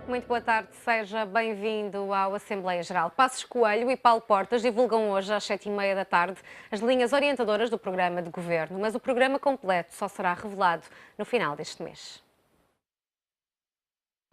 Muito boa tarde, seja bem-vindo ao Assembleia Geral. Passos Coelho e Paulo Portas divulgam hoje às 7h30 da tarde as linhas orientadoras do programa de governo, mas o programa completo só será revelado no final deste mês.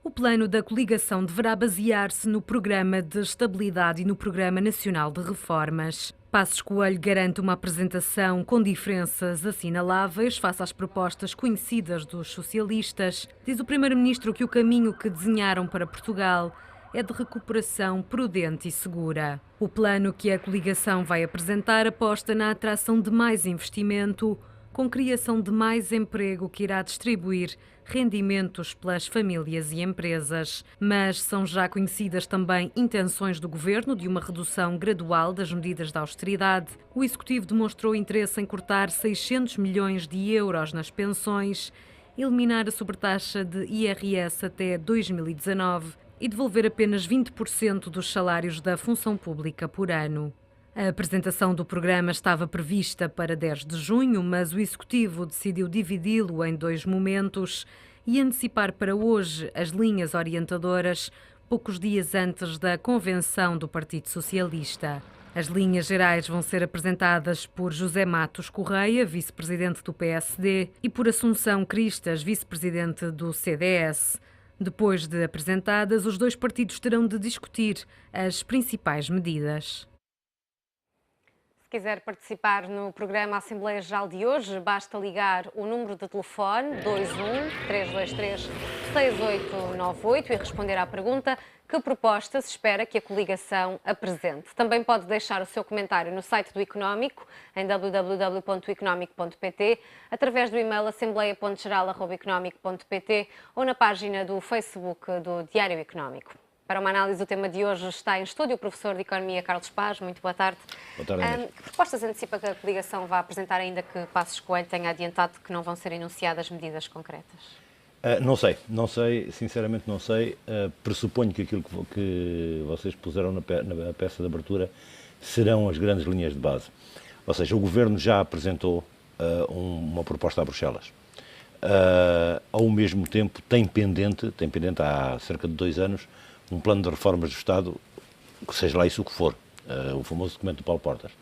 O plano da coligação deverá basear-se no Programa de Estabilidade e no Programa Nacional de Reformas. Passos Coelho garante uma apresentação com diferenças assinaláveis face às propostas conhecidas dos socialistas. Diz o Primeiro-Ministro que o caminho que desenharam para Portugal é de recuperação prudente e segura. O plano que a coligação vai apresentar aposta na atração de mais investimento, com criação de mais emprego que irá distribuir rendimentos pelas famílias e empresas. Mas são já conhecidas também intenções do Governo de uma redução gradual das medidas de austeridade. O Executivo demonstrou interesse em cortar 600 milhões de euros nas pensões, eliminar a sobretaxa de IRS até 2019 e devolver apenas 20% dos salários da função pública por ano. A apresentação do programa estava prevista para 10 de junho, mas o Executivo decidiu dividi-lo em 2 momentos e antecipar para hoje as linhas orientadoras, poucos dias antes da convenção do Partido Socialista. As linhas gerais vão ser apresentadas por José Matos Correia, vice-presidente do PSD, e por Assunção Cristas, vice-presidente do CDS. Depois de apresentadas, os 2 partidos terão de discutir as principais medidas. Se quiser participar no programa Assembleia Geral de hoje, basta ligar o número de telefone 21-323-6898 e responder à pergunta: que propostas espera que a coligação apresente? Também pode deixar o seu comentário no site do Económico, em www.economico.pt, através do e-mail assembleia.geral@economico.pt ou na página do Facebook do Diário Económico. Para uma análise do tema de hoje está em estúdio o professor de Economia Carlos Paz. Muito boa tarde. Boa tarde. Que propostas antecipa que a coligação vai apresentar, ainda que Passos Coelho tenha adiantado que não vão ser enunciadas medidas concretas? Não sei, sinceramente não sei. Pressuponho que aquilo que vocês puseram na peça de abertura serão as grandes linhas de base. Ou seja, o Governo já apresentou uma proposta a Bruxelas. Ao mesmo tempo tem pendente há cerca de 2 anos, um plano de reformas do Estado, que seja lá isso o que for, o famoso documento do Paulo Portas.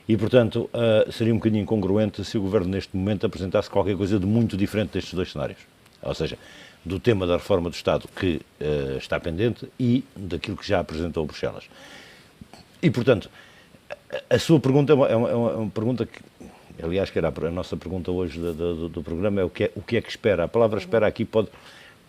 E, portanto, seria um bocadinho incongruente se o Governo, neste momento, apresentasse qualquer coisa de muito diferente destes 2 cenários. Ou seja, do tema da reforma do Estado que está pendente e daquilo que já apresentou Bruxelas. E, portanto, a sua pergunta é uma pergunta que, aliás, que era a nossa pergunta hoje do programa, é o que é que espera. A palavra espera aqui pode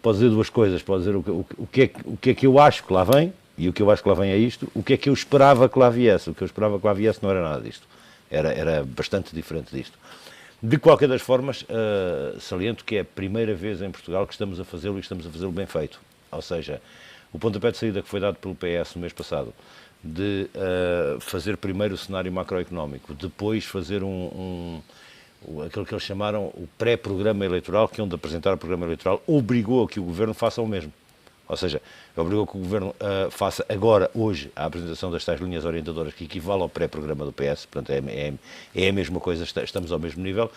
dizer 2 coisas, pode dizer o que é que eu acho que lá vem, e o que eu acho que lá vem é isto, o que é que eu esperava que lá viesse. O que eu esperava que lá viesse não era nada disto, era bastante diferente disto. De qualquer das formas, saliento que é a primeira vez em Portugal que estamos a fazê-lo e estamos a fazê-lo bem feito. Ou seja, o pontapé de saída que foi dado pelo PS no mês passado, de fazer primeiro o cenário macroeconómico, depois fazer aquilo que eles chamaram o pré-programa eleitoral, que é onde apresentar o programa eleitoral, obrigou a que o Governo faça o mesmo. Ou seja, obrigou que o Governo faça agora, hoje, a apresentação das tais linhas orientadoras, que equivale ao pré-programa do PS, portanto é a mesma coisa, estamos ao mesmo nível,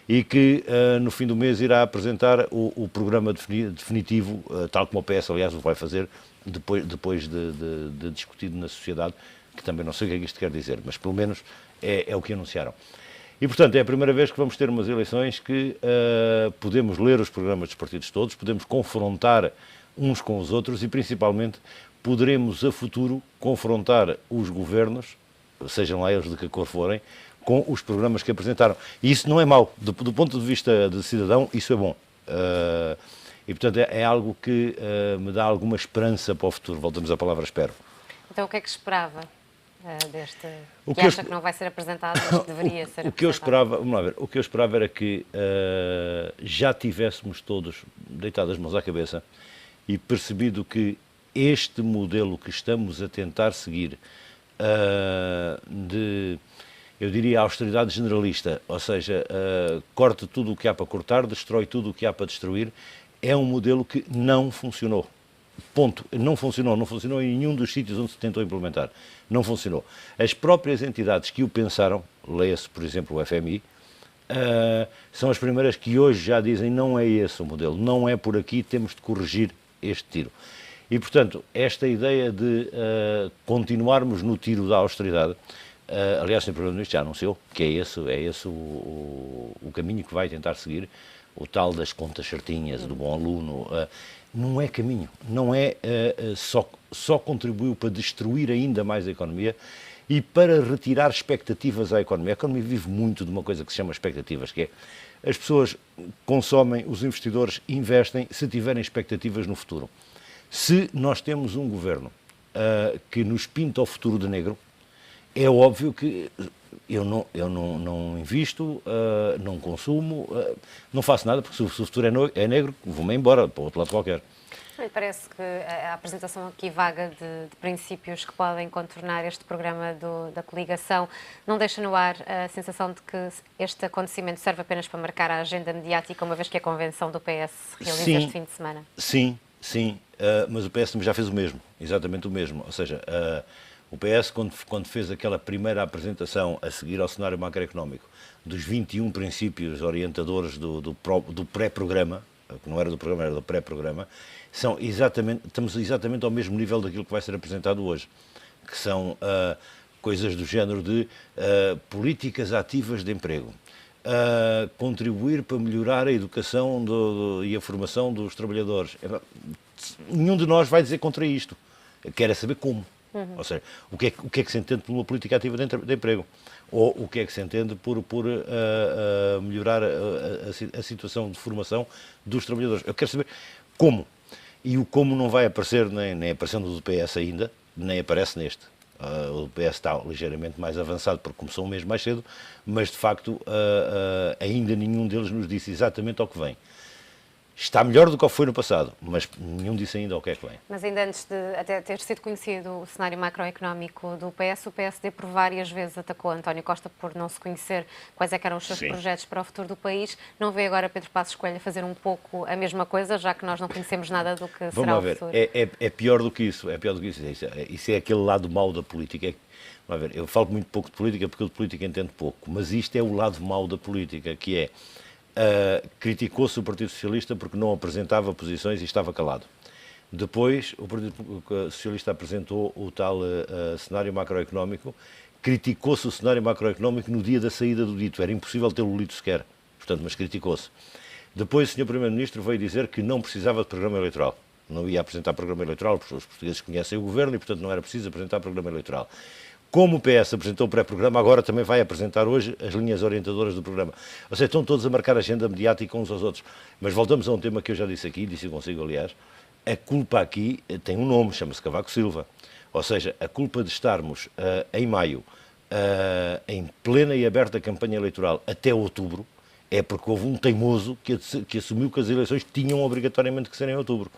e que no fim do mês irá apresentar o programa definitivo, tal como o PS, aliás, o vai fazer, depois de discutido na sociedade, que também não sei o que é que isto quer dizer, mas pelo menos é o que anunciaram. E, portanto, é a primeira vez que vamos ter umas eleições que podemos ler os programas dos partidos todos, podemos confrontar uns com os outros e, principalmente, poderemos, a futuro, confrontar os governos, sejam lá eles de que cor forem, com os programas que apresentaram. E isso não é mau. Do ponto de vista de cidadão, isso é bom. E, portanto, é algo que me dá alguma esperança para o futuro. Voltamos à palavra espero. Então, o que é que esperava deste... que acha que não vai ser apresentado, mas que deveria ser apresentado? O que eu esperava, vamos lá ver, o que eu esperava era que já tivéssemos todos deitado as mãos à cabeça e percebido que este modelo que estamos a tentar seguir de eu diria, austeridade generalista, ou seja, corta tudo o que há para cortar, destrói tudo o que há para destruir, é um modelo que não funcionou. Ponto. Não funcionou. Não funcionou em nenhum dos sítios onde se tentou implementar. Não funcionou. As próprias entidades que o pensaram, leia-se, por exemplo, o FMI, são as primeiras que hoje já dizem não é esse o modelo, não é por aqui, temos de corrigir este tiro. E, portanto, esta ideia de continuarmos no tiro da austeridade, aliás, o Sr. Primeiro-Ministro já anunciou que é esse o caminho que vai tentar seguir, o tal das contas certinhas, do bom aluno, não é caminho, não é só contribuiu para destruir ainda mais a economia e para retirar expectativas à economia. A economia vive muito de uma coisa que se chama expectativas, que é as pessoas consomem, os investidores investem se tiverem expectativas no futuro. Se nós temos um governo que nos pinta o futuro de negro, é óbvio que eu não invisto, não consumo, não faço nada, porque se o futuro é negro, vou-me embora para outro lado qualquer. Me parece que a apresentação aqui vaga de princípios que podem contornar este programa da coligação não deixa no ar a sensação de que este acontecimento serve apenas para marcar a agenda mediática, uma vez que a convenção do PS realiza este fim de semana. Sim, mas o PS já fez o mesmo, exatamente o mesmo. Ou seja, o PS, quando fez aquela primeira apresentação a seguir ao cenário macroeconómico dos 21 princípios orientadores do pré-programa, que não era do programa, era do pré-programa, estamos exatamente ao mesmo nível daquilo que vai ser apresentado hoje, que são coisas do género de políticas ativas de emprego, contribuir para melhorar a educação e a formação dos trabalhadores. Nenhum de nós vai dizer contra isto, quer saber como. Ou seja, o que é que se entende por uma política ativa de emprego? Ou o que é que se entende por melhorar a situação de formação dos trabalhadores? Eu quero saber como. E o como não vai aparecer, nem aparecendo do PS ainda, nem aparece neste. O PS está ligeiramente mais avançado porque começou um mês mais cedo, mas de facto ainda nenhum deles nos disse exatamente ao que vem. Está melhor do que foi no passado, mas nenhum disse ainda o que é que vem. Mas ainda antes de até ter sido conhecido o cenário macroeconómico do PS, o PSD por várias vezes atacou António Costa por não se conhecer quais é que eram os seus projetos para o futuro do país. Não vê agora Pedro Passos Coelho fazer um pouco a mesma coisa, já que nós não conhecemos nada do que será o futuro? É pior do que isso, Isso é aquele lado mau da política. Vamos ver, eu falo muito pouco de política porque eu de política entendo pouco, mas isto é o lado mau da política, que é criticou-se o Partido Socialista porque não apresentava posições e estava calado. Depois, o Partido Socialista apresentou o tal cenário macroeconómico, criticou-se o cenário macroeconómico no dia da saída do dito, era impossível tê-lo lido sequer, portanto, mas criticou-se. Depois o Sr. Primeiro-Ministro veio dizer que não precisava de programa eleitoral, não ia apresentar programa eleitoral, porque os portugueses conhecem o governo e, portanto, não era preciso apresentar programa eleitoral. Como o PS apresentou o pré-programa, agora também vai apresentar hoje as linhas orientadoras do programa. Ou seja, estão todos a marcar agenda mediática uns aos outros. Mas voltamos a um tema que eu já disse aqui, disse consigo, aliás, a culpa aqui tem um nome, chama-se Cavaco Silva. Ou seja, a culpa de estarmos em maio, em plena e aberta campanha eleitoral até outubro, é porque houve um teimoso que assumiu que as eleições tinham obrigatoriamente que ser em outubro.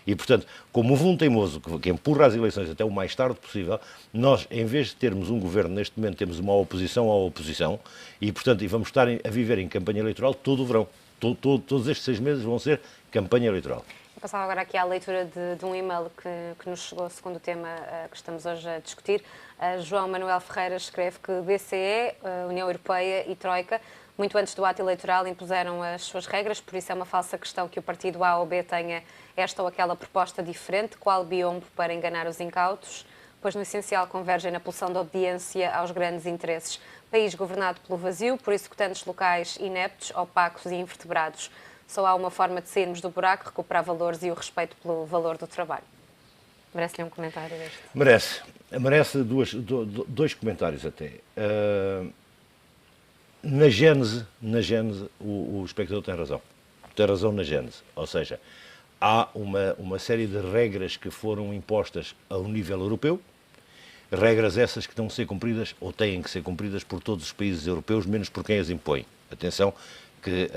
E, portanto, como houve um teimoso que empurra as eleições até o mais tarde possível, nós, em vez de termos um governo, neste momento temos uma oposição à oposição e, portanto, vamos estar a viver em campanha eleitoral todo o verão. Todos estes 6 meses vão ser campanha eleitoral. Eu passava agora aqui à leitura de um e-mail que nos chegou, segundo o tema que estamos hoje a discutir. João Manuel Ferreira escreve que BCE, União Europeia e Troika, muito antes do ato eleitoral, impuseram as suas regras, por isso é uma falsa questão que o partido A ou B tenha esta ou aquela proposta diferente, qual biombo para enganar os incautos, pois no essencial convergem na pulsão da obediência aos grandes interesses. País governado pelo vazio, por executantes locais ineptos, opacos e invertebrados. Só há uma forma de sairmos do buraco, recuperar valores e o respeito pelo valor do trabalho. Merece-lhe um comentário deste? Merece dois comentários até. Na gênese, o espectador tem razão. Tem razão na gênese. Ou seja, há uma série de regras que foram impostas ao nível europeu, regras essas que estão a ser cumpridas ou têm que ser cumpridas por todos os países europeus, menos por quem as impõe. Atenção que,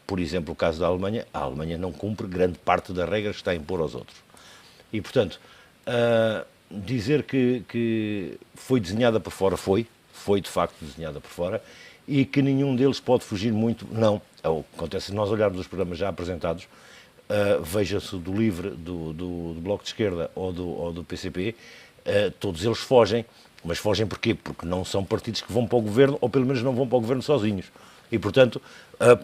por exemplo, o caso da Alemanha, a Alemanha não cumpre grande parte das regras que está a impor aos outros. E, portanto, dizer que foi desenhada para fora foi foi de facto desenhada por fora e que nenhum deles pode fugir muito, não. O que acontece, se nós olharmos os programas já apresentados, veja-se do LIVRE, do Bloco de Esquerda ou do PCP, todos eles fogem. Mas fogem porquê? Porque não são partidos que vão para o governo, ou pelo menos não vão para o governo sozinhos. E, portanto,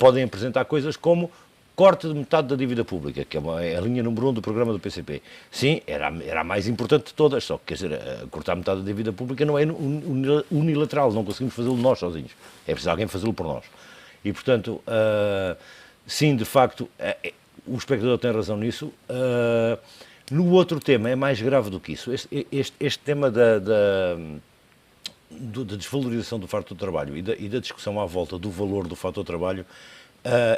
podem apresentar coisas como corte de metade da dívida pública, que é a linha número 1 do programa do PCP. Sim, era a mais importante de todas, só que, quer dizer, cortar metade da dívida pública não é unilateral, não conseguimos fazê-lo nós sozinhos. É preciso alguém fazê-lo por nós. E, portanto, sim, de facto, o espectador tem razão nisso. No outro tema, é mais grave do que isso. Este tema da desvalorização do fator trabalho e da discussão à volta do valor do fator trabalho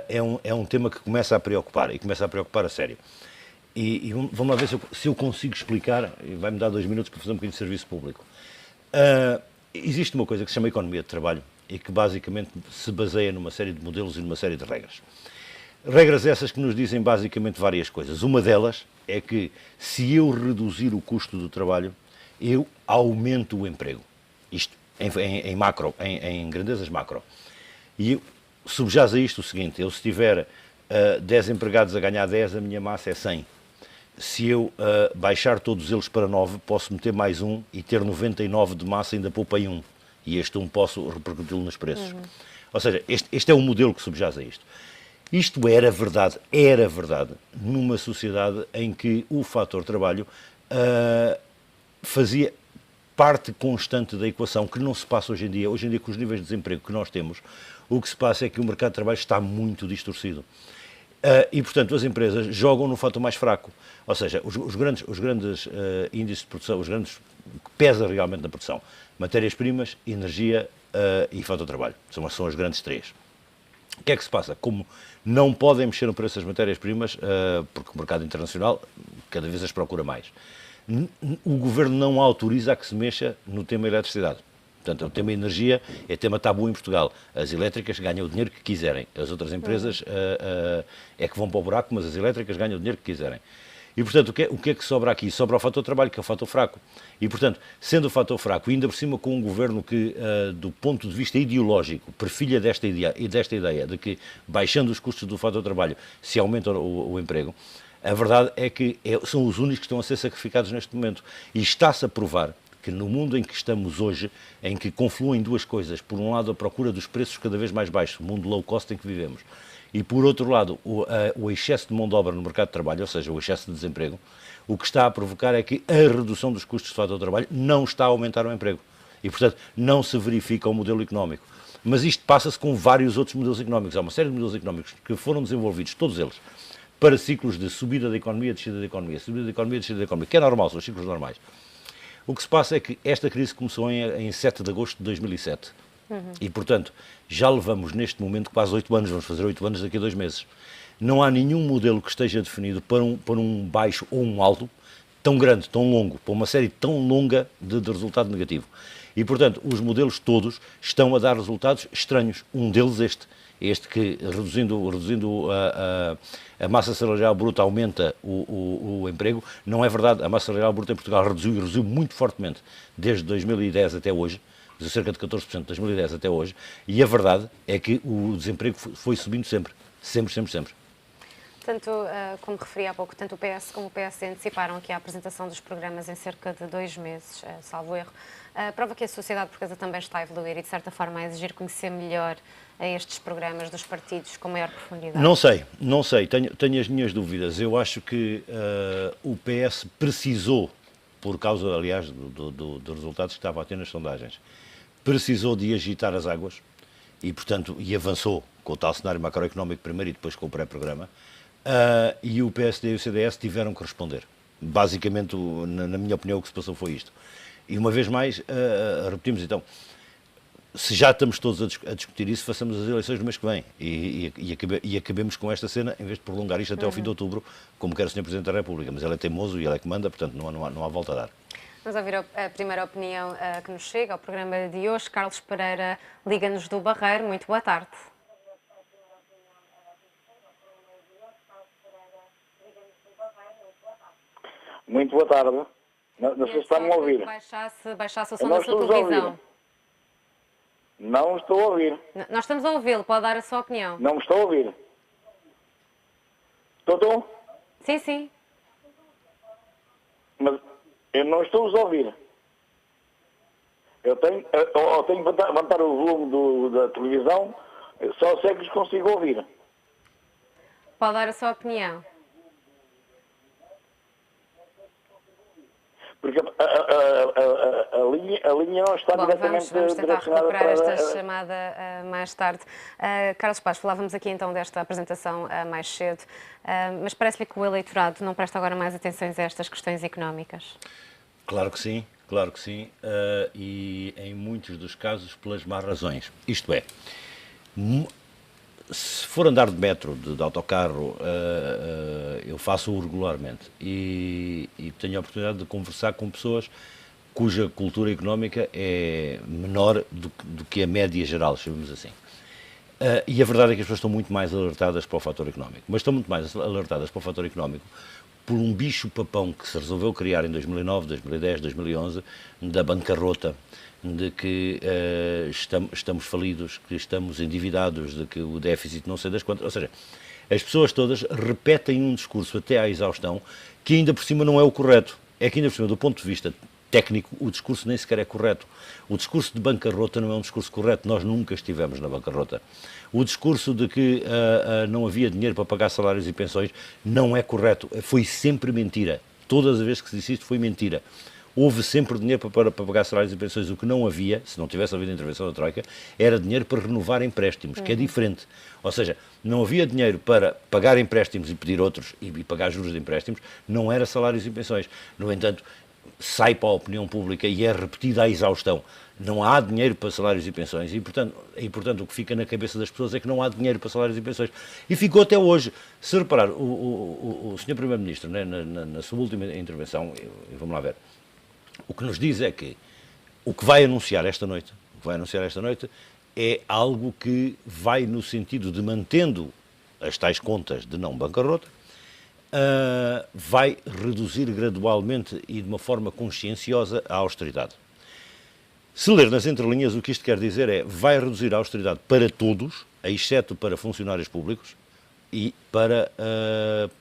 é um tema que começa a preocupar, e começa a preocupar a sério. E vamos lá ver se eu consigo explicar, e vai-me dar 2 minutos para fazer um bocadinho de serviço público. Existe uma coisa que se chama economia de trabalho e que basicamente se baseia numa série de modelos e numa série de regras. Regras essas que nos dizem basicamente várias coisas. Uma delas é que se eu reduzir o custo do trabalho, eu aumento o emprego. Isto em macro, em grandezas macro. E subjaz a isto o seguinte: eu se tiver 10 empregados a ganhar 10, a minha massa é 100. Se eu baixar todos eles para 9, posso meter mais um e ter 99 de massa, ainda poupei um. E este um posso repercuti-lo nos preços. Ou seja, este é o modelo que subjaz a isto. Isto era verdade numa sociedade em que o fator trabalho fazia parte constante da equação, que não se passa hoje em dia. Hoje em dia, com os níveis de desemprego que nós temos, o que se passa é que o mercado de trabalho está muito distorcido. E, portanto, as empresas jogam no fator mais fraco. Ou seja, os grandes índices de produção, os grandes que pesa realmente na produção: matérias-primas, energia e fator trabalho. São as grandes três. O que é que se passa? Como não podem mexer no preço das matérias-primas, porque o mercado internacional cada vez as procura mais, o governo não autoriza a que se mexa no tema eletricidade. Portanto, o tema energia é tema tabu em Portugal. As elétricas ganham o dinheiro que quiserem. As outras empresas é que vão para o buraco, mas as elétricas ganham o dinheiro que quiserem. E, portanto, o que é que sobra aqui? Sobra o fator trabalho, que é o fator fraco. E, portanto, sendo o fator fraco, e ainda por cima com um governo que, do ponto de vista ideológico, perfilha desta ideia de que, baixando os custos do fator trabalho, se aumenta o emprego, a verdade é que são os únicos que estão a ser sacrificados neste momento. E está-se a provar que no mundo em que estamos hoje, em que confluem duas coisas: por um lado a procura dos preços cada vez mais baixos, o mundo low cost em que vivemos, e por outro lado o excesso de mão de obra no mercado de trabalho, ou seja, o excesso de desemprego, o que está a provocar é que a redução dos custos de fator de trabalho não está a aumentar o emprego. E, portanto, não se verifica o modelo económico. Mas isto passa-se com vários outros modelos económicos. Há uma série de modelos económicos que foram desenvolvidos, todos eles, para ciclos de subida da economia, descida da economia, subida da economia, descida da economia, que é normal, são os ciclos normais. O que se passa é que esta crise começou em 7 de agosto de 2007. E, portanto, já levamos neste momento quase 8 anos, vamos fazer 8 anos daqui a 2 meses. Não há nenhum modelo que esteja definido para um baixo ou um alto tão grande, tão longo, para uma série tão longa de resultado negativo. E, portanto, os modelos todos estão a dar resultados estranhos. Um deles este que, reduzindo a massa salarial bruta, aumenta o emprego. Não é verdade. A massa salarial bruta em Portugal reduziu muito fortemente desde 2010 até hoje, de cerca de 14% de 2010 até hoje, e a verdade é que o desemprego foi subindo sempre. Sempre. Tanto, como referi há pouco, tanto o PS como o PSD anteciparam aqui a apresentação dos programas em cerca de 2 meses, salvo erro. Prova que a sociedade portuguesa também está a evoluir e, de certa forma, a exigir conhecer melhor a estes programas dos partidos com maior profundidade. Não sei. Tenho as minhas dúvidas. Eu acho que o PS precisou, por causa, aliás, dos resultados que estava a ter nas sondagens, precisou de agitar as águas e, portanto, avançou com o tal cenário macroeconómico primeiro e depois com o pré-programa. E o PSD e o CDS tiveram que responder. Basicamente, na minha opinião, o que se passou foi isto. E uma vez mais, repetimos então, se já estamos todos a discutir isso, façamos as eleições no mês que vem e acabemos com esta cena, em vez de prolongar isto até ao fim de outubro, como quer o Sr. Presidente da República. Mas ele é teimoso e ele é que manda, portanto não há volta a dar. Vamos ouvir a primeira opinião que nos chega ao programa de hoje. Carlos Pereira liga-nos do Barreiro. Muito boa tarde. Muito boa tarde. Não sei se está-me a ouvir. Baixasse o som da sua televisão. Não estou a ouvir. Nós estamos a ouvi-lo, pode dar a sua opinião. Não me estou a ouvir. Estou? Sim, sim. Mas eu não estou a ouvir. Eu tenho que levantar o volume da televisão, só sei que os consigo ouvir. Pode dar a sua opinião. Porque a linha não está diretamente vamos tentar direcionada recuperar para... esta chamada mais tarde. Carlos Paz, falávamos aqui então desta apresentação mais cedo, mas parece-lhe que o eleitorado não presta agora mais atenções a estas questões económicas? Claro que sim, e em muitos dos casos pelas más razões. Isto é, se for andar de metro, de autocarro, eu faço-o regularmente e tenho a oportunidade de conversar com pessoas cuja cultura económica é menor do que a média geral, chamemos assim. E a verdade é que as pessoas estão muito mais alertadas para o fator económico, mas estão muito mais alertadas para o fator económico por um bicho-papão que se resolveu criar em 2009, 2010, 2011, da bancarrota, de que estamos falidos, que estamos endividados, de que o déficit não sei das quantas. Ou seja, as pessoas todas repetem um discurso até à exaustão que ainda por cima não é o correto. É que ainda por cima, do ponto de vista técnico, o discurso nem sequer é correto. O discurso de bancarrota não é um discurso correto. Nós nunca estivemos na bancarrota. O discurso de que não havia dinheiro para pagar salários e pensões não é correto. Foi sempre mentira. Todas as vezes que se disse isto foi mentira. Houve sempre dinheiro para pagar salários e pensões. O que não havia, se não tivesse havido a intervenção da Troika, era dinheiro para renovar empréstimos, que é diferente. Ou seja, não havia dinheiro para pagar empréstimos e pedir outros e pagar juros de empréstimos, não era salários e pensões. No entanto, sai para a opinião pública e é repetida à exaustão. Não há dinheiro para salários e pensões e, portanto, o que fica na cabeça das pessoas é que não há dinheiro para salários e pensões. E ficou até hoje. Se reparar, o Sr. Primeiro-Ministro, né, na sua última intervenção, vamos lá ver, o que nos diz é que o que vai anunciar esta noite é algo que vai no sentido de, mantendo as tais contas de não bancarrota, vai reduzir gradualmente e de uma forma conscienciosa a austeridade. Se ler nas entrelinhas, o que isto quer dizer é vai reduzir a austeridade para todos, exceto para funcionários públicos e para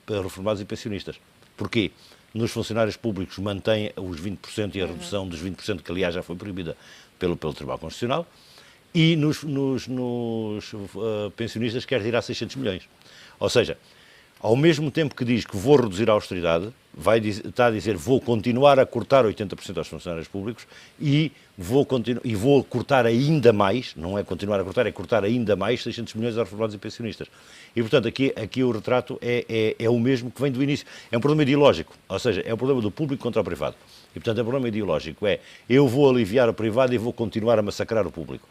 reformados e pensionistas. Porquê? Nos funcionários públicos mantém os 20% e a redução dos 20%, que aliás já foi proibida pelo Tribunal Constitucional, e nos pensionistas quer tirar 600 milhões. Ou seja, ao mesmo tempo que diz que vou reduzir a austeridade, está a dizer vou continuar a cortar 80% aos funcionários públicos e vou cortar ainda mais, não é continuar a cortar, é cortar ainda mais 600 milhões aos reformados e pensionistas. E, portanto, aqui o retrato é o mesmo que vem do início. É um problema ideológico, ou seja, é o problema do público contra o privado. E, portanto, o problema ideológico é eu vou aliviar o privado e vou continuar a massacrar o público.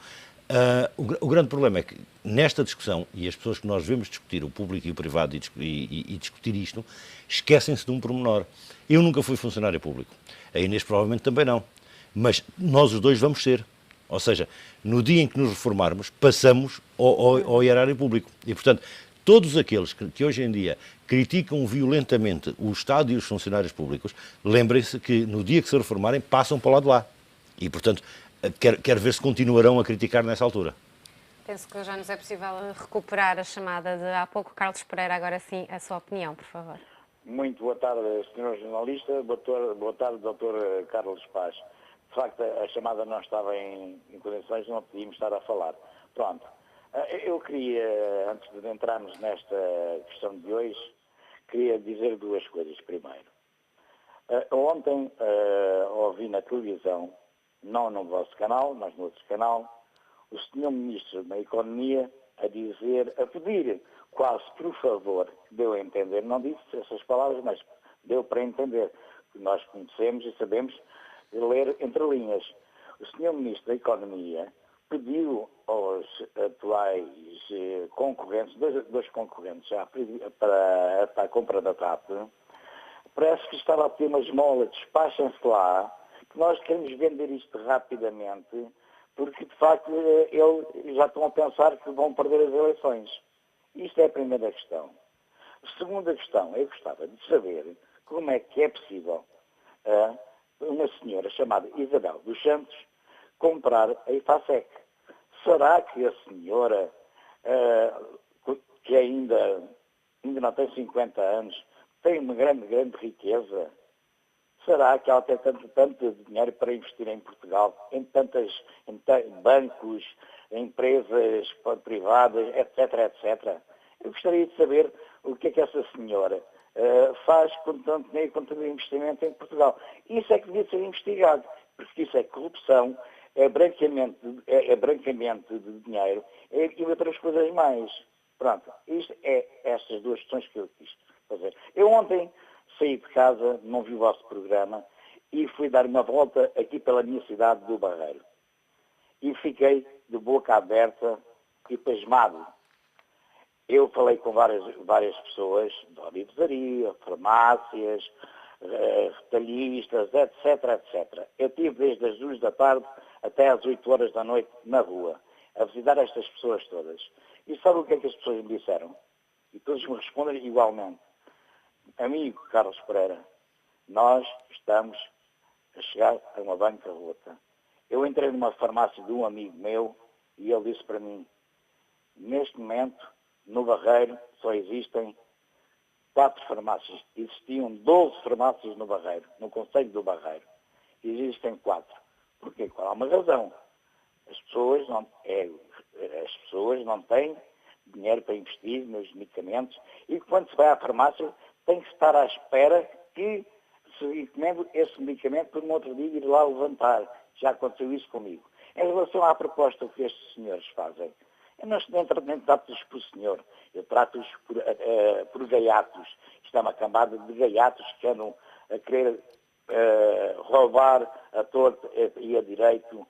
O grande problema é que nesta discussão, e as pessoas que nós vemos discutir o público e o privado e discutir isto, esquecem-se de um pormenor. Eu nunca fui funcionário público, a Inês provavelmente também não, mas nós os dois vamos ser. Ou seja, no dia em que nos reformarmos, passamos ao erário público. E, portanto, todos aqueles que hoje em dia criticam violentamente o Estado e os funcionários públicos, lembrem-se que no dia que se reformarem, passam para o lado de lá. E, portanto, quero ver se continuarão a criticar nessa altura. Penso que já nos é possível recuperar a chamada de há pouco. Carlos Pereira, agora sim, a sua opinião, por favor. Muito boa tarde, Sr. Jornalista. Boa tarde, Dr. Carlos Paz. De facto, a chamada não estava em condições, não podíamos estar a falar. Pronto. Eu queria, antes de entrarmos nesta questão de hoje, queria dizer duas coisas. Primeiro, ontem ouvi na televisão, não no vosso canal, mas no outro canal, o Sr. Ministro da Economia a pedir, quase por favor, deu a entender, não disse essas palavras, mas deu para entender, que nós conhecemos e sabemos ler entre linhas. O Sr. Ministro da Economia pediu aos atuais concorrentes, dois concorrentes já para a compra da TAP, parece que estava a pedir uma esmola, despachem-se lá, que nós queremos vender isto rapidamente, porque de facto eles já estão a pensar que vão perder as eleições. Isto é a primeira questão. A segunda questão, eu gostava de saber como é que é possível uma senhora chamada Isabel dos Santos comprar a IFASEC, será que a senhora, que ainda não tem 50 anos, tem uma grande riqueza? Será que ela tem tanto dinheiro para investir em Portugal, em bancos, empresas privadas, etc, etc? Eu gostaria de saber o que é que essa senhora faz com tanto dinheiro, com tanto investimento em Portugal. Isso é que devia ser investigado, porque isso é corrupção, é branqueamento de dinheiro e outras coisas mais. Pronto, isto é estas duas questões que eu quis fazer. Eu ontem saí de casa, não vi o vosso programa e fui dar uma volta aqui pela minha cidade do Barreiro. E fiquei de boca aberta e pasmado. Eu falei com várias pessoas, de orivesaria, farmácias, retalhistas, etc, etc. Eu estive desde as 2 da tarde até às 8 horas da noite na rua, a visitar estas pessoas todas. E sabe o que é que as pessoas me disseram? E todos me respondem igualmente. Amigo Carlos Pereira, nós estamos a chegar a uma bancarrota. Eu entrei numa farmácia de um amigo meu e ele disse para mim, neste momento, no Barreiro, só existem 4 farmácias. Existiam 12 farmácias no Barreiro, no concelho do Barreiro. Existem 4. Porquê? Qual há uma razão? As pessoas não têm dinheiro para investir nos medicamentos e quando se vai à farmácia tem que estar à espera que se encomende esse medicamento para no outro dia ir lá levantar. Já aconteceu isso comigo. Em relação à proposta que estes senhores fazem, eu não trato-os por senhor, eu trato-os por gaiatos. Isto é uma cambada de gaiatos que andam a querer roubar a torto e a direito.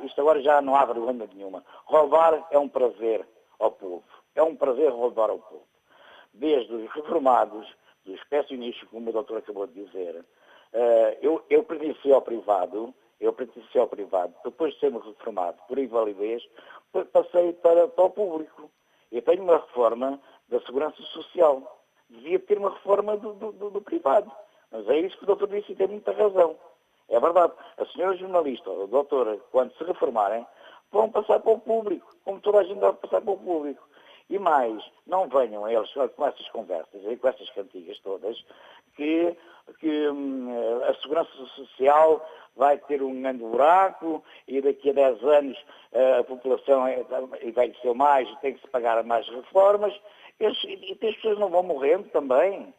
Isto agora já não há vergonha nenhuma. Roubar é um prazer ao povo. É um prazer roubar ao povo. Desde os reformados, dos pensionistas, como o doutor acabou de dizer, eu pertenci ao privado, depois de ser-me reformado por invalidez, passei para o público. Eu tenho uma reforma da Segurança Social. Devia ter uma reforma do privado. Mas é isso que o doutor disse e tem muita razão. É verdade. A senhora jornalista, a doutora, quando se reformarem, vão passar para o público, como toda a gente deve passar para o público. E mais, não venham eles com essas conversas e com essas cantigas todas, que a Segurança Social vai ter um grande buraco e daqui a 10 anos a população vai ser mais, tem que se pagar mais reformas, e as pessoas não vão morrendo também.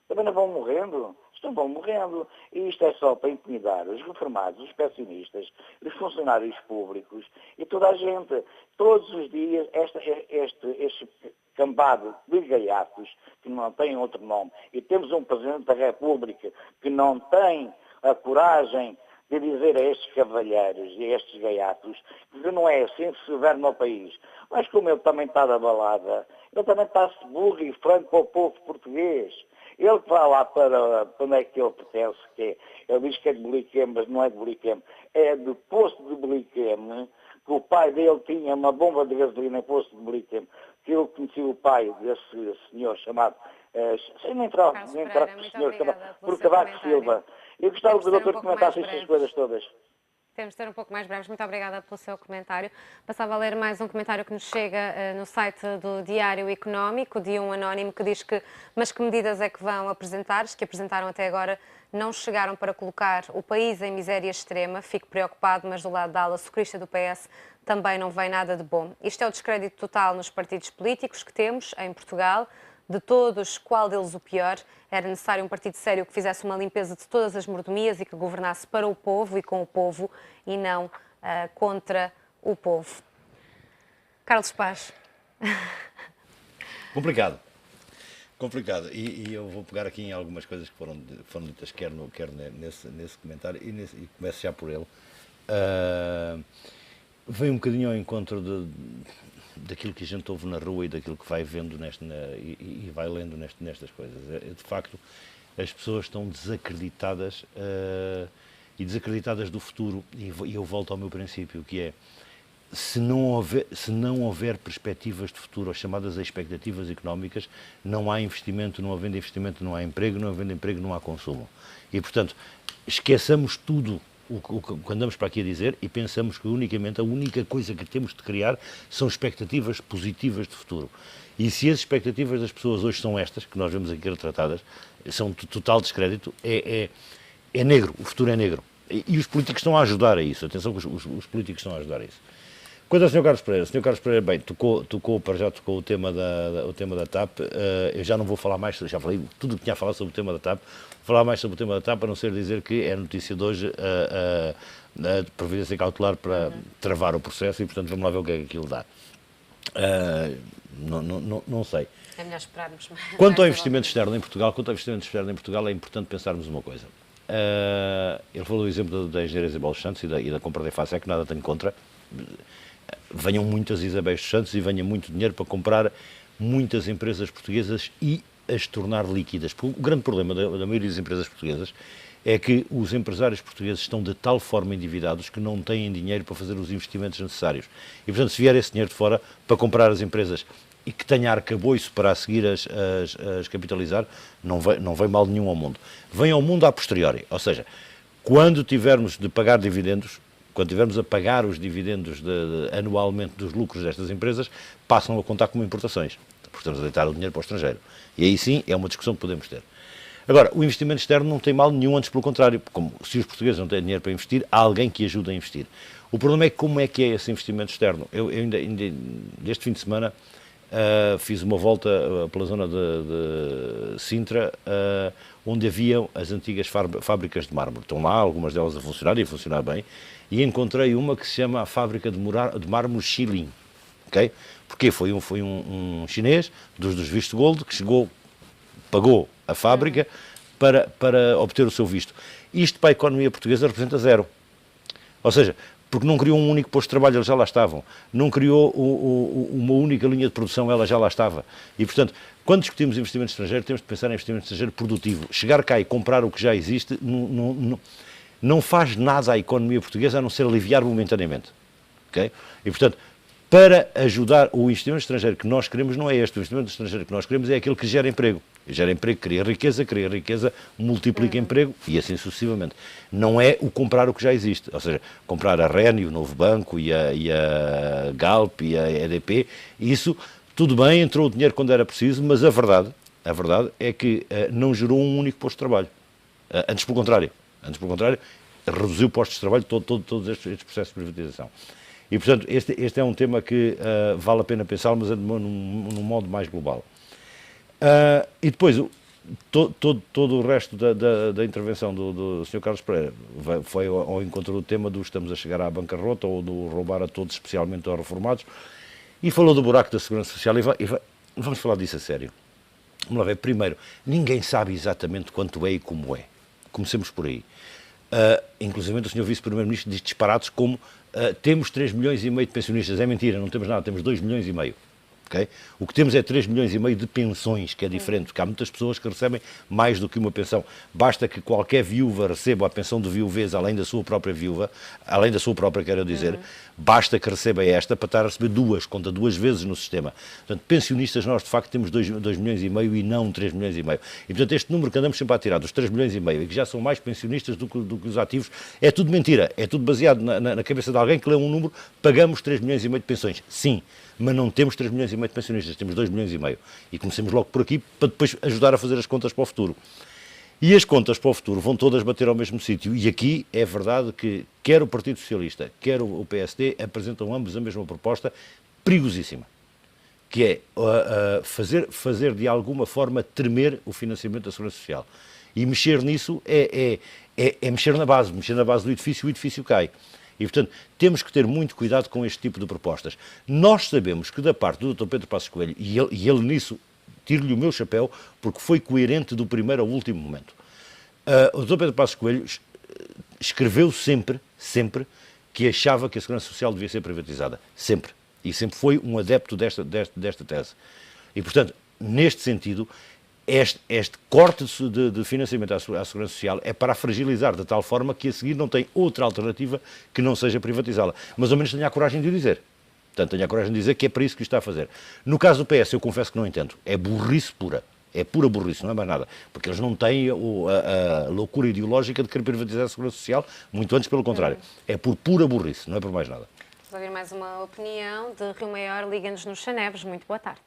Também não vão morrendo. Estão morrendo. E isto é só para intimidar os reformados, os pensionistas, os funcionários públicos e toda a gente. Todos os dias, este cambado de gaiatos, que não tem outro nome, e temos um Presidente da República que não tem a coragem de dizer a estes cavalheiros e a estes gaiatos que não é assim que se governa o país. Mas como ele também está da balada, ele também está-se burro e franco para o povo português. Ele que vai lá para onde é que ele pertence, ele diz que é de Beliquem, mas não é de Beliquem, é do posto de Beliquem, que o pai dele tinha uma bomba de gasolina em posto de Beliquem, que eu conheci o pai desse senhor chamado, sem nem entrar com o senhor, por Cavaco Silva. Eu gostava que o doutor comentasse estas coisas todas. Temos de ser um pouco mais breves. Muito obrigada pelo seu comentário. Passava a ler mais um comentário que nos chega no site do Diário Económico, de um anónimo que diz mas que medidas é que vão apresentar, as que apresentaram até agora não chegaram para colocar o país em miséria extrema. Fico preocupado, mas do lado da ala socorrista do PS também não vem nada de bom. Isto é o descrédito total nos partidos políticos que temos em Portugal. De todos, qual deles o pior? Era necessário um partido sério que fizesse uma limpeza de todas as mordomias e que governasse para o povo e com o povo e não contra o povo. Carlos Paz. Complicado. E eu vou pegar aqui em algumas coisas que foram ditas, quer nesse comentário, e começo já por ele. Vem um bocadinho ao encontro daquilo que a gente ouve na rua e daquilo que vai vendo e vai lendo nestas coisas. De facto, as pessoas estão desacreditadas do futuro, e eu volto ao meu princípio, que é, se não houver perspectivas de futuro, ou chamadas expectativas económicas, não há investimento, não havendo investimento não há emprego, não havendo emprego não há consumo. E, portanto, esqueçamos tudo que andamos para aqui a dizer e pensamos que unicamente a única coisa que temos de criar são expectativas positivas de futuro. E se as expectativas das pessoas hoje são estas, que nós vemos aqui retratadas, são de total descrédito, é negro, o futuro é negro. E os políticos estão a ajudar a isso, atenção que os políticos estão a ajudar a isso. Quanto ao Sr. Carlos Pereira, o Sr. Carlos Pereira, bem, tocou o tema da TAP, eu já não vou falar mais, já falei tudo o que tinha a falar sobre o tema da TAP, vou falar mais sobre o tema da TAP, a não ser dizer que é notícia de hoje a providência cautelar para travar o processo e, portanto, vamos lá ver o que é que aquilo dá. Não sei. É melhor esperarmos. Quanto ao investimento externo em Portugal, é importante pensarmos uma coisa. Ele falou do exemplo da Engenharia Isabel dos Santos e da compra da EFASEC, nada tenho contra. Venham muitas Isabéis dos Santos e venha muito dinheiro para comprar muitas empresas portuguesas e as tornar líquidas. Porque o grande problema da maioria das empresas portuguesas é que os empresários portugueses estão de tal forma endividados que não têm dinheiro para fazer os investimentos necessários. E, portanto, se vier esse dinheiro de fora para comprar as empresas e que tenha arcabouço para a seguir as capitalizar, não vem mal nenhum ao mundo. Vem ao mundo a posteriori, ou seja, quando tivermos de pagar dividendos, quando tivermos a pagar os dividendos anualmente dos lucros destas empresas, passam a contar como importações, porque estamos a deitar o dinheiro para o estrangeiro. E aí sim é uma discussão que podemos ter. Agora, o investimento externo não tem mal nenhum, antes pelo contrário, como se os portugueses não têm dinheiro para investir, há alguém que ajude a investir. O problema é como é que é esse investimento externo. Eu ainda este fim de semana fiz uma volta pela zona de Sintra, onde haviam as antigas fábricas de mármore. Estão lá, algumas delas a funcionar e a funcionar bem, e encontrei uma que se chama a Fábrica de Mármore Xilin. Okay? Porque foi um chinês dos visto gold que chegou, pagou a fábrica para obter o seu visto. Isto para a economia portuguesa representa zero. Ou seja, porque não criou um único posto de trabalho, eles já lá estavam. Não criou uma única linha de produção, ela já lá estava. E, portanto, quando discutimos investimento estrangeiro, temos de pensar em investimento estrangeiro produtivo. Chegar cá e comprar o que já existe não faz nada à economia portuguesa a não ser aliviar momentaneamente. Okay? E, portanto, para ajudar o investimento estrangeiro que nós queremos, não é este. O investimento estrangeiro que nós queremos é aquele que gera emprego. Gera emprego, cria riqueza, multiplica emprego e assim sucessivamente. Não é o comprar o que já existe. Ou seja, comprar a REN, o Novo Banco e a Galp e a EDP, isso, tudo bem, entrou o dinheiro quando era preciso, mas a verdade é que não gerou um único posto de trabalho. Antes pelo contrário, reduziu postos de trabalho todos estes processos de privatização. E, portanto, este é um tema que vale a pena pensar, mas num modo mais global. E depois, todo o resto da intervenção do Sr. Carlos Pereira foi ao encontro do tema do estamos a chegar à bancarrota ou do roubar a todos, especialmente aos reformados, e falou do buraco da Segurança Social, e vamos falar disso a sério. Vamos lá ver. Primeiro, ninguém sabe exatamente quanto é e como é. Comecemos por aí. Inclusive o Sr. Vice-Primeiro-Ministro diz disparados como temos 3,5 milhões de pensionistas. É mentira, não temos nada, temos 2,5 milhões. Okay? O que temos é 3,5 milhões de pensões, que é diferente, porque há muitas pessoas que recebem mais do que uma pensão. Basta que qualquer viúva receba a pensão de viuvez, além da sua própria viúva, além da sua própria, quero dizer, basta que receba esta para estar a receber conta duas vezes no sistema. Portanto, pensionistas nós de facto temos 2,5 milhões e não 3,5 milhões. E portanto este número que andamos sempre a tirar, dos 3,5 milhões, e que já são mais pensionistas do que os ativos, é tudo mentira, é tudo baseado na cabeça de alguém que lê um número, pagamos 3,5 milhões de pensões. Sim, mas não temos 3,5 milhões de pensionistas, temos 2,5 milhões. E comecemos logo por aqui para depois ajudar a fazer as contas para o futuro. E as contas para o futuro vão todas bater ao mesmo sítio. E aqui é verdade que quer o Partido Socialista, quer o PSD apresentam ambos a mesma proposta perigosíssima, que é fazer de alguma forma tremer o financiamento da Segurança Social. E mexer nisso é mexer na base do edifício, o edifício cai. E, portanto, temos que ter muito cuidado com este tipo de propostas. Nós sabemos que da parte do Dr. Pedro Passos Coelho, e ele nisso, tiro-lhe o meu chapéu, porque foi coerente do primeiro ao último momento. O Dr. Pedro Passos Coelho escreveu sempre que achava que a Segurança Social devia ser privatizada. Sempre. E sempre foi um adepto desta tese. E, portanto, neste sentido, este corte de financiamento à Segurança Social é para a fragilizar de tal forma que a seguir não tem outra alternativa que não seja privatizá-la. Mas ao menos tenha a coragem de o dizer. Portanto, tenha a coragem de dizer que é para isso que está a fazer. No caso do PS, eu confesso que não entendo. É burrice pura. É pura burrice, não é mais nada. Porque eles não têm a loucura ideológica de querer privatizar a Segurança Social, muito antes pelo contrário. É por pura burrice, não é por mais nada. Vamos ouvir mais uma opinião de Rio Maior, liga-nos nos Chaneves. Muito boa tarde.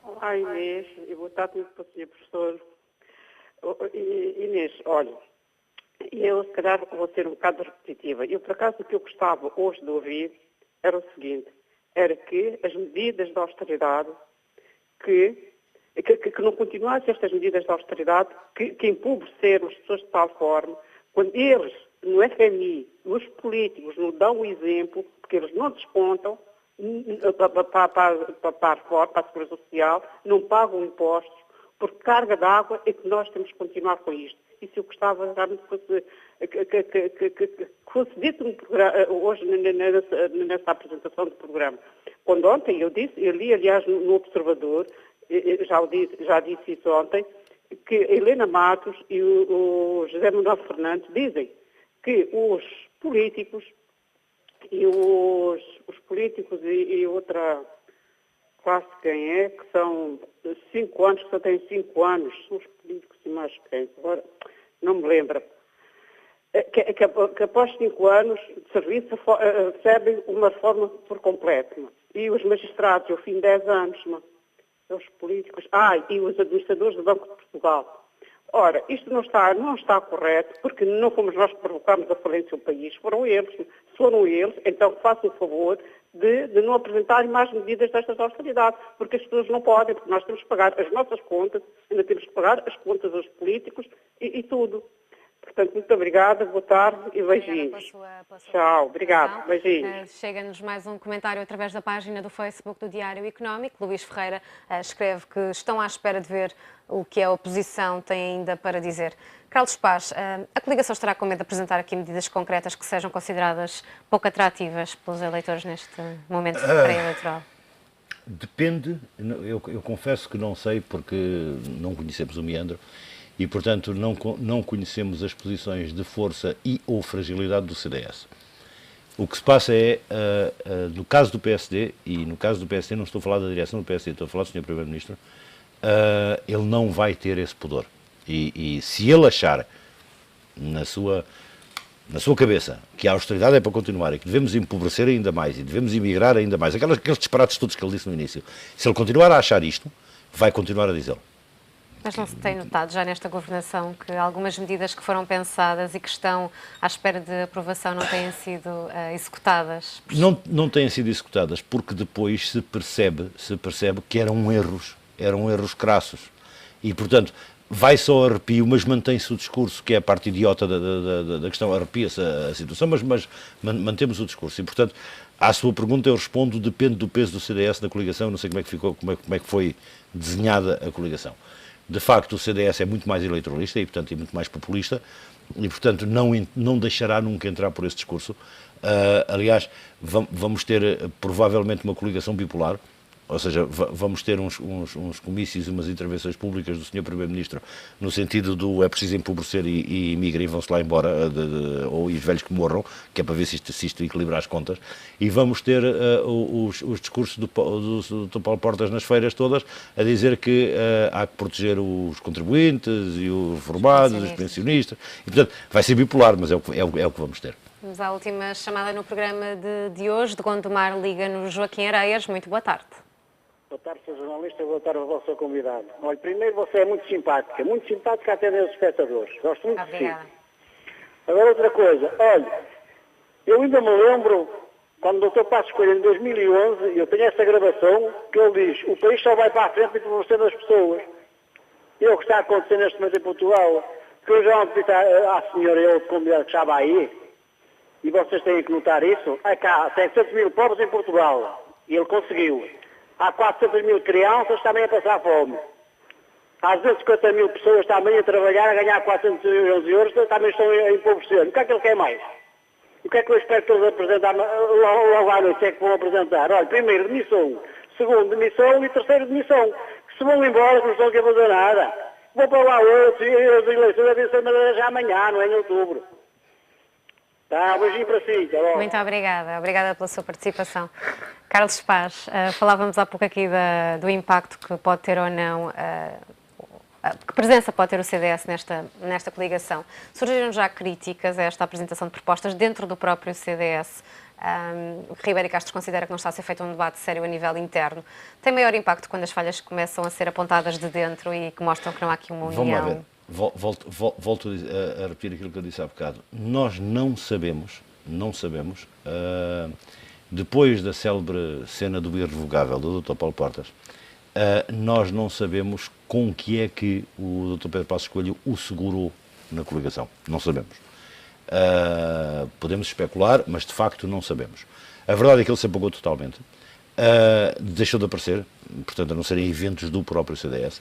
Olá, Inês, e boa tarde, muito para o Sr. Professor. Inês, olha, eu se calhar vou ser um bocado repetitiva. Eu, por acaso, o que eu gostava hoje de ouvir era o seguinte, era que as medidas de austeridade, que não continuassem estas medidas de austeridade, que empobreceram as pessoas de tal forma, quando eles, no FMI, os políticos, não dão o exemplo, porque eles não descontam para a Segurança Social, não pagam impostos, por carga d'água é que nós temos que continuar com isto. Isso eu gostava realmente que fosse dito no programa, hoje nessa apresentação do programa. Quando ontem eu li, aliás, no Observador, já disse isso ontem, que a Helena Matos e o José Manuel Fernandes dizem que os políticos e outra classe quem é, que são 5 anos, que só têm 5 anos, são os políticos e mais quem, agora não me lembro, que após 5 anos de serviço recebem uma reforma por completo. E os magistrados, ao fim de 10 anos, os políticos, e os administradores do Banco de Portugal. Ora, isto não está correto, porque não fomos nós que provocámos a falência do país, foram eles. Se foram eles, então façam o favor de não apresentarem mais medidas destas austeridades, porque as pessoas não podem, porque nós temos que pagar as nossas contas, ainda temos que pagar as contas dos políticos e tudo. Portanto, muito obrigada, boa tarde e beijinhos. Tchau, obrigado, beijinhos. Chega-nos mais um comentário através da página do Facebook do Diário Económico. Luís Ferreira escreve que estão à espera de ver o que a oposição tem ainda para dizer. Carlos Paz, a coligação estará com medo de apresentar aqui medidas concretas que sejam consideradas pouco atrativas pelos eleitores neste momento pré-eleitoral? Depende, eu confesso que não sei porque não conhecemos o meandro e, portanto, não conhecemos as posições de força e ou fragilidade do CDS. O que se passa é, no caso do PSD, e no caso do PSD não estou a falar da direção do PSD, estou a falar do Sr. Primeiro-Ministro, ele não vai ter esse pudor. E se ele achar na sua cabeça que a austeridade é para continuar e que devemos empobrecer ainda mais e devemos emigrar ainda mais, aqueles disparates todos que ele disse no início, se ele continuar a achar isto, vai continuar a dizê-lo. Mas não se tem notado já nesta governação que algumas medidas que foram pensadas e que estão à espera de aprovação não têm sido executadas? Não têm sido executadas porque depois se percebe que eram erros crassos. E, portanto, vai só a arrepio, mas mantém-se o discurso, que é a parte idiota da questão, arrepia-se a situação, mas mantemos o discurso. E, portanto, à sua pergunta eu respondo, depende do peso do CDS na coligação, não sei como é que ficou, como é que foi desenhada a coligação. De facto, o CDS é muito mais eleitoralista e, portanto, é muito mais populista e, portanto, não deixará nunca entrar por esse discurso. Aliás, vamos ter provavelmente uma coligação bipolar, ou seja, vamos ter uns comícios e umas intervenções públicas do Sr. Primeiro-Ministro no sentido do é preciso empobrecer e emigrem, vão-se lá embora, ou os velhos que morram, que é para ver se isto equilibra as contas, e vamos ter os discursos do Paulo Portas nas feiras todas a dizer que há que proteger os contribuintes e os reformados, os pensionistas, e portanto vai ser bipolar, mas é o que vamos ter. Vamos à última chamada no programa de hoje, de Gondomar, liga-nos Joaquim Areias. Muito boa tarde. Boa tarde, Sr. Jornalista, boa tarde ao vosso convidado. Olha, primeiro você é muito simpática até dos espectadores. Gosto muito de si. Agora outra coisa, olha, eu ainda me lembro, quando o Dr. Passos Coelho, em 2011, eu tenho essa gravação, que ele diz, o país só vai para a frente por você das pessoas. E é o que está a acontecer neste momento em Portugal, que eu já disse à senhora, eu convidado que estava aí, e vocês têm que notar isso, cá, tem 7 mil pobres em Portugal, e ele conseguiu. Há 400 mil crianças também a passar fome. Há 250 mil pessoas também a trabalhar, a ganhar 400 euros, também estão a empobrecer. O que é que ele quer mais? O que é que eu espero que eles apresentem logo à noite? É que vão apresentar? Olha, primeiro, demissão. Segundo, demissão. E terceiro, demissão. Que se vão embora, que não estão aqui a fazer nada. Vou para lá outros, e as eleições devem ser já amanhã, não é em outubro. Tá, um beijinho para si. Tá bom. Muito obrigada. Obrigada pela sua participação. Carlos Paz, falávamos há pouco aqui do impacto que pode ter ou não Que presença pode ter o CDS nesta coligação? Surgiram já críticas a esta apresentação de propostas dentro do próprio CDS. Ribeiro Castro considera que não está a ser feito um debate sério a nível interno. Tem maior impacto quando as falhas começam a ser apontadas de dentro e que mostram que não há aqui uma união? Vamos lá ver. Volto a repetir aquilo que eu disse há bocado. Nós não sabemos, depois da célebre cena do irrevogável do Dr. Paulo Portas, nós não sabemos com que é que o Dr. Pedro Passos Coelho o segurou na coligação. Não sabemos. Podemos especular, mas de facto não sabemos. A verdade é que ele se apagou totalmente. Deixou de aparecer, portanto, a não ser em eventos do próprio CDS,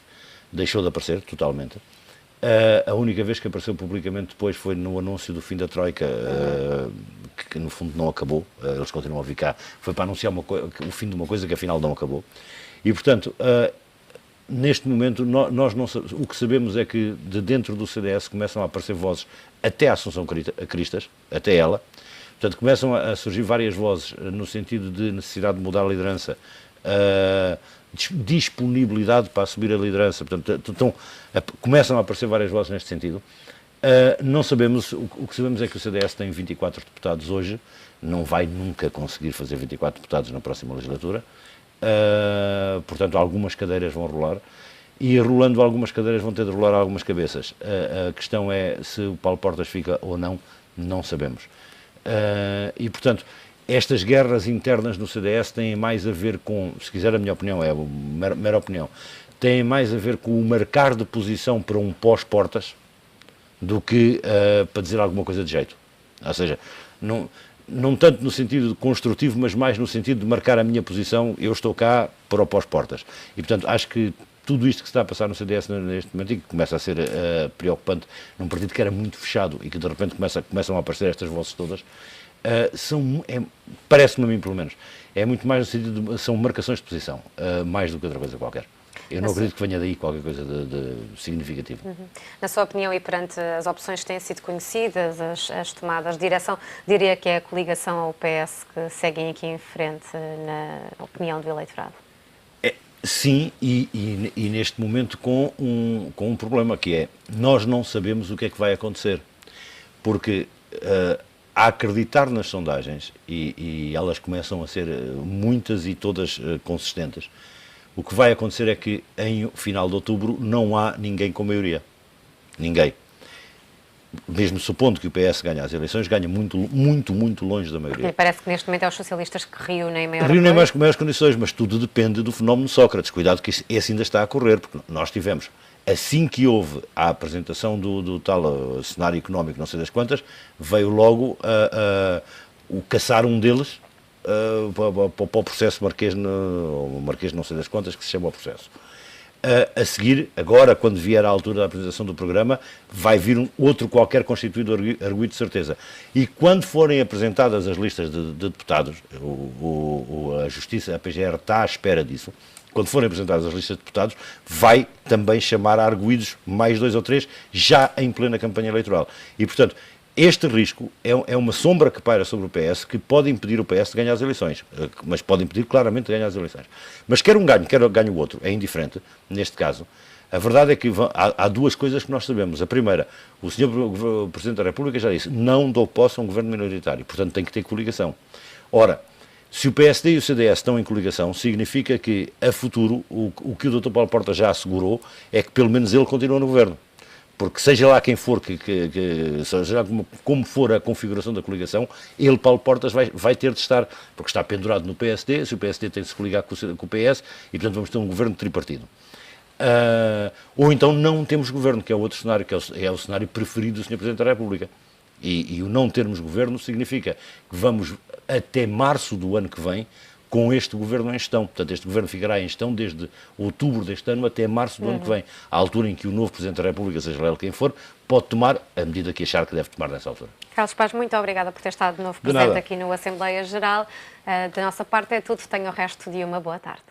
deixou de aparecer totalmente. A única vez que apareceu publicamente depois foi no anúncio do fim da Troika, que no fundo não acabou, eles continuam a vir cá, foi para anunciar o fim de uma coisa que afinal não acabou. E, portanto, neste momento, nós não sabemos, o que sabemos é que de dentro do CDS começam a aparecer vozes, até a Assunção Cristas, até ela, portanto, começam a surgir várias vozes no sentido de necessidade de mudar a liderança, disponibilidade para assumir a liderança, portanto, começam a aparecer várias vozes neste sentido. Não sabemos, o que sabemos é que o CDS tem 24 deputados hoje, não vai nunca conseguir fazer 24 deputados na próxima legislatura, portanto algumas cadeiras vão rolar, e rolando algumas cadeiras vão ter de rolar algumas cabeças. A questão é se o Paulo Portas fica ou não, não sabemos. E portanto, estas guerras internas no CDS têm mais a ver com, se quiser a minha opinião, é uma mera opinião, têm mais a ver com o marcar de posição para um pós-Portas do que para dizer alguma coisa de jeito. Ou seja, não tanto no sentido construtivo, mas mais no sentido de marcar a minha posição, eu estou cá para o pós-Portas. E portanto, acho que tudo isto que se está a passar no CDS neste momento e que começa a ser preocupante num partido que era muito fechado e que de repente começam a aparecer estas vozes todas, parece-me a mim, pelo menos, é muito mais no sentido de, são marcações de posição, mais do que outra coisa qualquer. Eu não acredito que venha daí qualquer coisa de significativo. Na sua opinião, e perante as opções que têm sido conhecidas, as tomadas de direção, diria que é a coligação ao PS que seguem aqui em frente, na opinião do eleitorado? Sim, e neste momento com um problema, que é, nós não sabemos o que é que vai acontecer, porque a acreditar nas sondagens, e elas começam a ser muitas e todas consistentes, o que vai acontecer é que em final de outubro não há ninguém com maioria. Ninguém. Mesmo supondo que o PS ganhe as eleições, ganha muito, muito, muito longe da maioria. E parece que neste momento é os socialistas que reúnem maior maiores condições, mas tudo depende do fenómeno Sócrates. Cuidado que esse ainda está a correr, porque nós tivemos, assim que houve a apresentação do tal cenário económico, não sei das quantas, veio logo o caçar um deles para o processo Marquês não sei das quantas, que se chama o processo. A seguir, agora, quando vier à altura da apresentação do programa, vai vir outro qualquer constituído arguido de certeza. E quando forem apresentadas as listas de deputados, a Justiça, a PGR está à espera disso, quando forem apresentadas as listas de deputados, vai também chamar a arguidos mais 2 ou 3, já em plena campanha eleitoral. E, portanto, este risco é uma sombra que paira sobre o PS, que pode impedir o PS de ganhar as eleições, mas pode impedir claramente de ganhar as eleições. Mas quer um ganho, quer ganhe o outro, é indiferente, neste caso. A verdade é que há duas coisas que nós sabemos. A primeira, o Sr. Presidente da República já disse, não dou posse a um governo minoritário, portanto tem que ter coligação. Ora, se o PSD e o CDS estão em coligação, significa que, a futuro, o que o Dr. Paulo Portas já assegurou é que pelo menos ele continua no governo. Porque seja lá quem for, seja lá como for a configuração da coligação, ele, Paulo Portas, vai ter de estar, porque está pendurado no PSD, se o PSD tem de se coligar com o PS, e portanto vamos ter um governo tripartido. Ou então não temos governo, que é o outro cenário, que é o cenário preferido do Sr. Presidente da República. E o não termos governo significa que vamos até março do ano que vem com este governo em gestão. Portanto, este governo ficará em gestão desde outubro deste ano até março do ano que vem, à altura em que o novo Presidente da República, seja lá ele quem for, pode tomar a medida que achar que deve tomar nessa altura. Carlos Paz, muito obrigada por ter estado de novo presente aqui no Assembleia Geral. Da nossa parte é tudo. Tenha o resto de uma boa tarde.